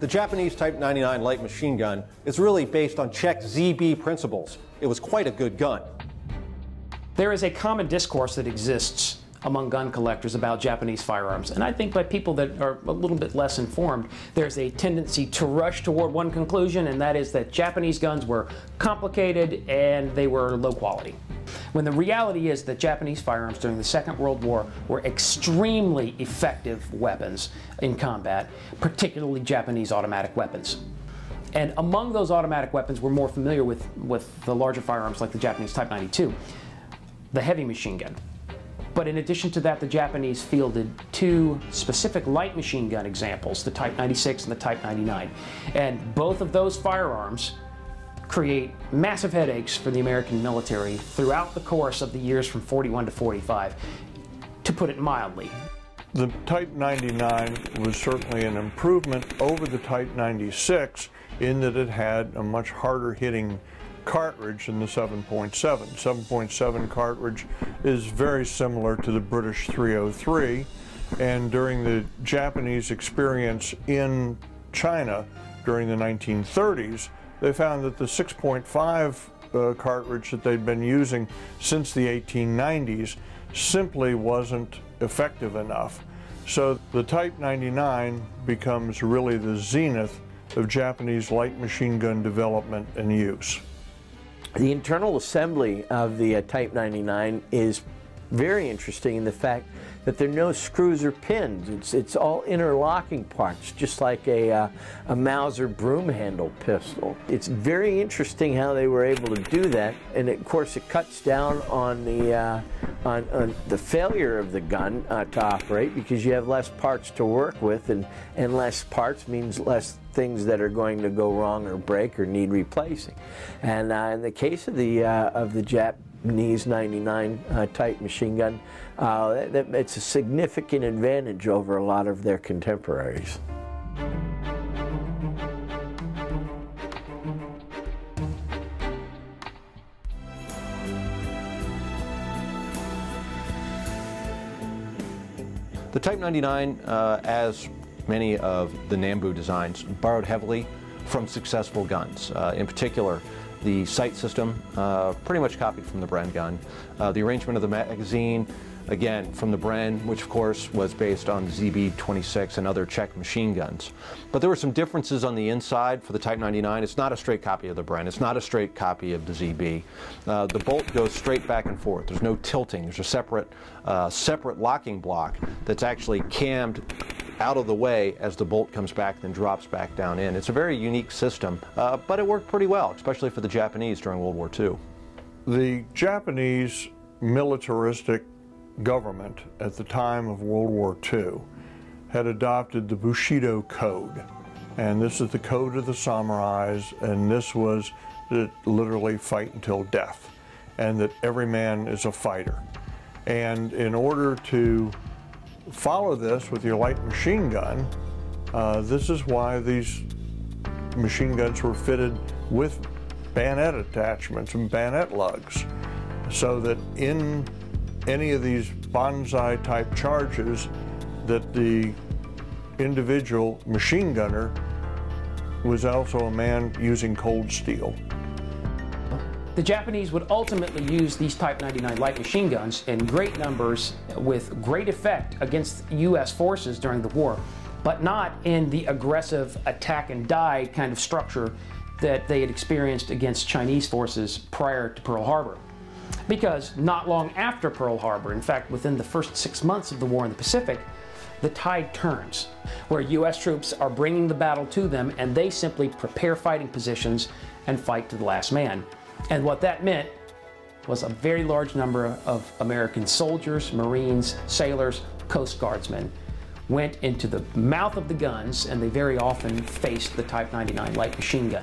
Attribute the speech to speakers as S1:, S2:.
S1: The Japanese Type 99 light machine gun is really based on Czech ZB principles. It was quite a good gun.
S2: There is a common discourse that exists among gun collectors about Japanese firearms, and I think by people that are a little bit less informed, there's a tendency to rush toward one conclusion, and that is that Japanese guns were complicated and they were low quality. When the reality is that Japanese firearms during the Second World War were extremely effective weapons in combat, particularly Japanese automatic weapons. And among those automatic weapons, we're more familiar with the larger firearms like the Japanese Type 92, the heavy machine gun. But in addition to that, the Japanese fielded two specific light machine gun examples, the Type 96 and the Type 99. And both of those firearms create massive headaches for the American military throughout the course of the years from 41 to 45, to put it mildly.
S3: The Type 99 was certainly an improvement over the Type 96 in that it had a much harder hitting cartridge than the 7.7. 7.7 cartridge is very similar to the British .303, and during the Japanese experience in China during the 1930s, they found that the 6.5 cartridge that they'd been using since the 1890s simply wasn't effective enough. So the Type 99 becomes really the zenith of Japanese light machine gun development and use.
S4: The internal assembly of the Type 99 is very interesting in the fact that there are no screws or pins. It's all interlocking parts, just like a Mauser broom handle pistol. It's very interesting how they were able to do that, and of course it cuts down on the failure of the gun to operate, because you have less parts to work with, and less parts means less things that are going to go wrong or break or need replacing. And in the case of the Japanese 99 type machine gun, it's a significant advantage over a lot of their contemporaries.
S1: The Type 99, as many of the Nambu designs, borrowed heavily from successful guns. In particular, the sight system, pretty much copied from the Bren gun. The arrangement of the magazine, again, from the Bren, which of course was based on the ZB-26 and other Czech machine guns. But there were some differences on the inside for the Type 99. It's not a straight copy of the Bren. It's not a straight copy of the ZB. The bolt goes straight back and forth. There's no tilting. There's a separate locking block that's actually cammed out of the way as the bolt comes back, then drops back down in. It's a very unique system, but it worked pretty well, especially for the Japanese during World War II.
S3: The Japanese militaristic government at the time of World War II had adopted the Bushido Code. And this is the code of the samurais, and this was literally fight until death, and that every man is a fighter. And in order to follow this with your light machine gun, this is why these machine guns were fitted with bayonet attachments and bayonet lugs, so that in any of these bonsai type charges that the individual machine gunner was also a man using cold steel.
S2: The Japanese would ultimately use these Type 99 light machine guns in great numbers with great effect against U.S. forces during the war, but not in the aggressive attack and die kind of structure that they had experienced against Chinese forces prior to Pearl Harbor. Because not long after Pearl Harbor, in fact within the first 6 months of the war in the Pacific, the tide turns, where U.S. troops are bringing the battle to them, and they simply prepare fighting positions and fight to the last man. And what that meant was a very large number of American soldiers, Marines, sailors, Coast Guardsmen went into the mouth of the guns, and they very often faced the Type 99 light machine gun.